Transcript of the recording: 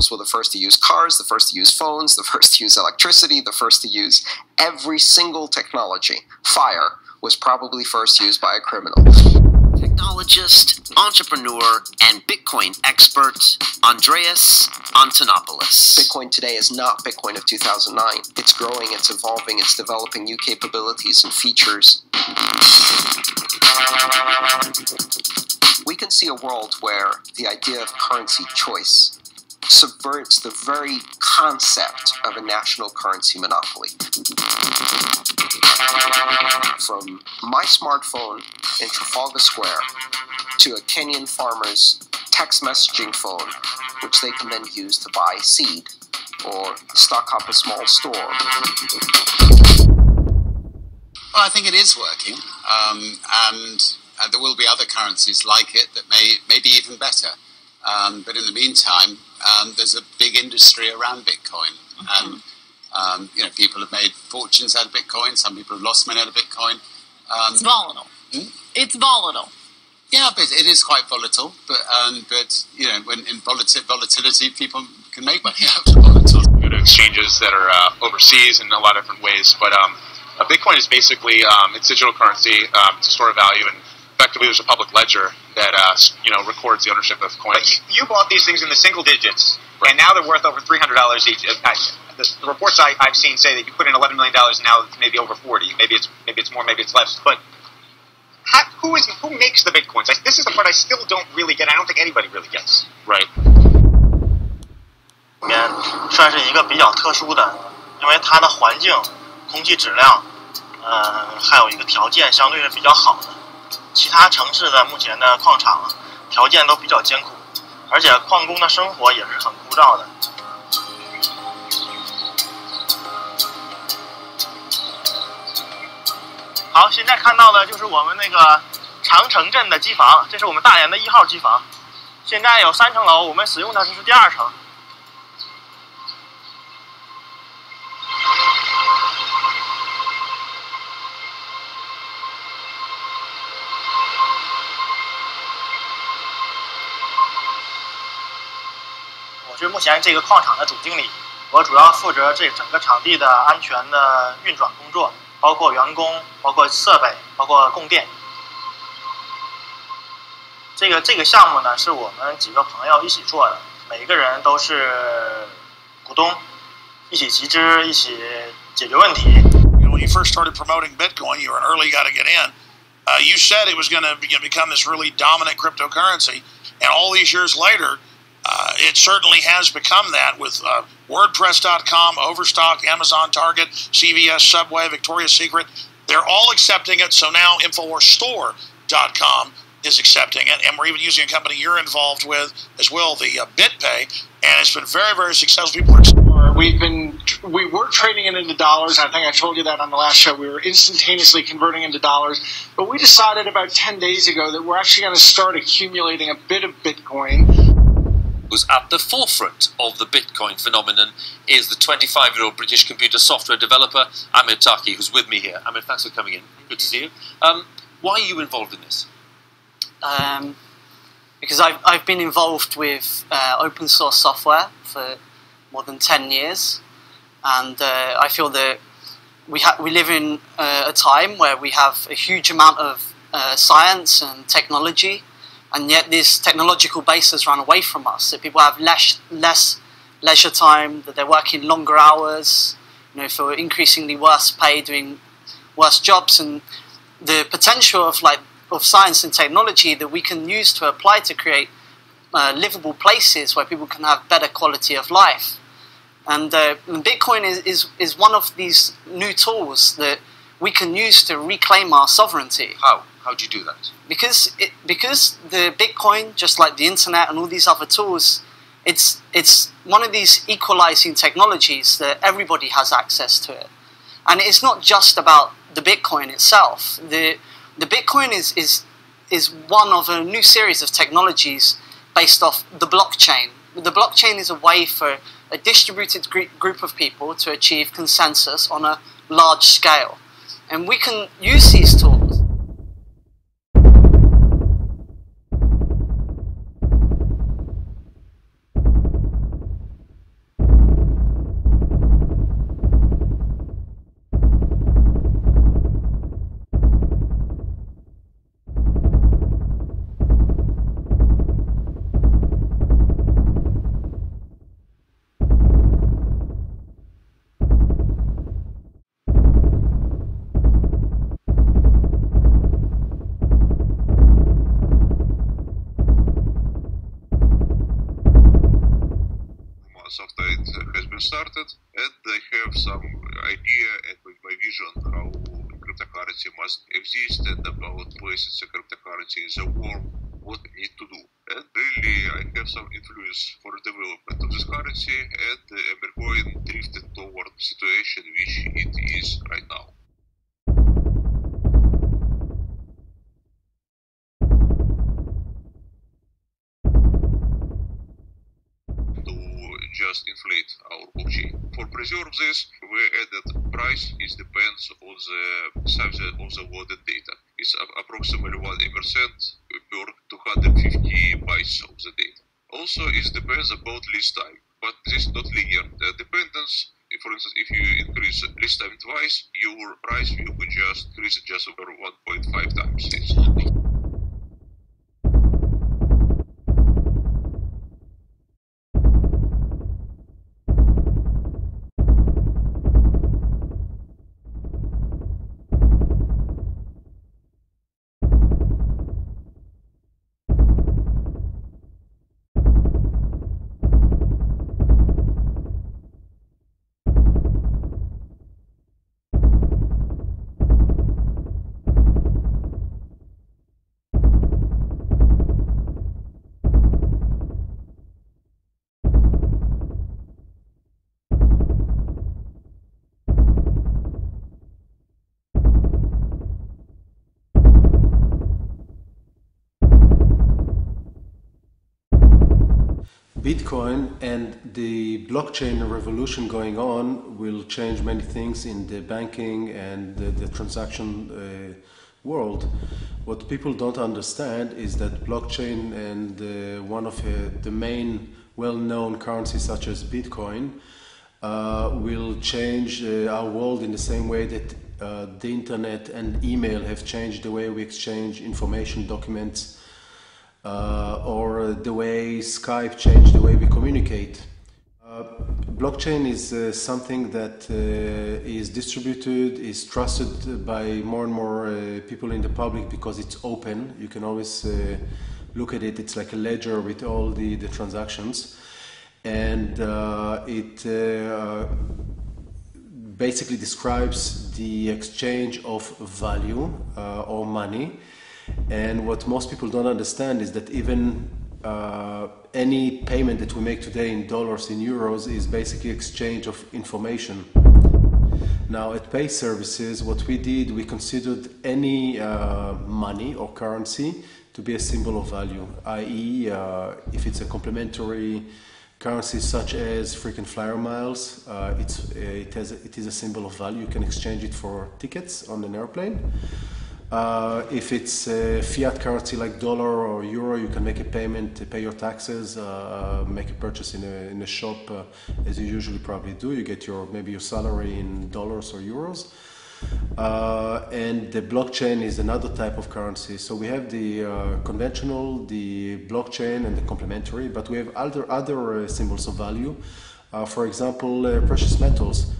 criminals were the first to use cars, the first to use phones, the first to use electricity, the first to use every single technology. Fire was probably first used by a criminal. Technologist, entrepreneur, and Bitcoin expert, Andreas Antonopoulos. Bitcoin today is not Bitcoin of 2009. It's growing, it's evolving, it's developing new capabilities and features. We can see a world where the idea of currency choice subverts the very concept of a national currency monopoly. From my smartphone in Trafalgar Square to a Kenyan farmer's text messaging phone, which they can then use to buy seed or stock up a small store. Well, I think it is working, and there will be other currencies like it that may be even better. But in the meantime, there's a big industry around Bitcoin, and people have made fortunes out of Bitcoin. Some people have lost money out of Bitcoin. It's volatile. It's volatile. Yeah, but it is quite volatile. But when in volatility, people can make money out of volatile. Go to exchanges that are overseas in a lot of different ways, but Bitcoin is basically it's digital currency to store value, and effectively there's a public ledger that records the ownership of coins. But you bought these things in the single digits, right, and now they're worth over $300 each. The reports I've seen say that you put in $11 million, and now it's maybe over 40. Maybe it's more, maybe it's less. But who makes the Bitcoins? This is the part I still don't really get. I don't think anybody really gets. Right. 里面算是一个比较特殊的，因为它的环境、空气质量，还有一个条件相对是比较好的。其他城市的目前的矿场条件都比较艰苦，而且矿工的生活也是很枯燥的。好，现在看到的就是我们那个长城镇的机房，这是我们大连的1号机房。现在有3层楼，我们使用的是第2层。我是目前这个矿场的主经理，我主要负责这整个场地的安全的运转工作。包括员工，包括设备，包括供电。这个项目呢，是我们几个朋友一起做的，每个人都是股东，一起集资，一起解决问题。When you first started promoting Bitcoin, you were an early guy to get in. You said it was going to become this really dominant cryptocurrency, and all these years later, it certainly has become that with WordPress.com, Overstock, Amazon, Target, CVS, Subway, Victoria's Secret. They're all accepting it. So now InfoWarsStore.com is accepting it. And we're even using a company you're involved with as well, the BitPay. And it's been very, very successful. People are we were trading it into dollars. I think I told you that on the last show. We were instantaneously converting into dollars. But we decided about 10 days ago that we're actually going to start accumulating a bit of Bitcoin. Was at the forefront of the Bitcoin phenomenon is the 25-year-old British computer software developer Amir Taki, who's with me here. Amir, thanks for coming in. Good to see you. Why are you involved in this? Because I've been involved with open source software for more than 10 years, and I feel that we live in a time where we have a huge amount of science and technology. And yet this technological base has run away from us. So people have less leisure time, that they're working longer hours, for increasingly worse pay, doing worse jobs. And the potential of science and technology that we can use to apply to create livable places where people can have better quality of life. And Bitcoin is one of these new tools that we can use to reclaim our sovereignty. How? How do you do that? Because the Bitcoin, just like the internet and all these other tools, it's one of these equalizing technologies that everybody has access to it. And it's not just about the Bitcoin itself. The Bitcoin is one of a new series of technologies based off the blockchain. The blockchain is a way for a distributed group of people to achieve consensus on a large scale. And we can use these tools. started, and I have some idea and my vision how cryptocurrency must exist and about places of cryptocurrency in the world, what we need to do. And really, I have some influence for development of this currency, and Bitcoin drifted toward the situation which it is right now. Just inflate our blockchain. For preserve this, we added price. It depends on the size of the loaded data. It's approximately 1% per 250 bytes of the data. Also, it depends about list time, but this is not linear. The dependence, for instance, if you increase list time twice, your price will be just increase just over 1.5 times. Bitcoin and the blockchain revolution going on will change many things in the banking and the transaction world. What people don't understand is that blockchain and one of the main well-known currencies such as Bitcoin will change our world in the same way that the internet and email have changed the way we exchange information, documents, or the way Skype changed the way we communicate. Blockchain is something that is distributed, is trusted by more and more people in the public because it's open. You can always look at it. It's like a ledger with all the transactions. And it basically describes the exchange of value or money. And what most people don't understand is that even any payment that we make today in dollars, in euros, is basically exchange of information. Now at Pay Services, what we did, we considered any money or currency to be a symbol of value, i.e. If it's a complementary currency such as frequent flyer miles, it is a symbol of value. You can exchange it for tickets on an airplane. If it's a fiat currency like dollar or euro, you can make a payment, pay your taxes, make a purchase in a shop, as you usually probably do. You get maybe your salary in dollars or euros. And the blockchain is another type of currency. So we have the conventional, the blockchain, and the complementary, but we have other symbols of value. For example, precious metals.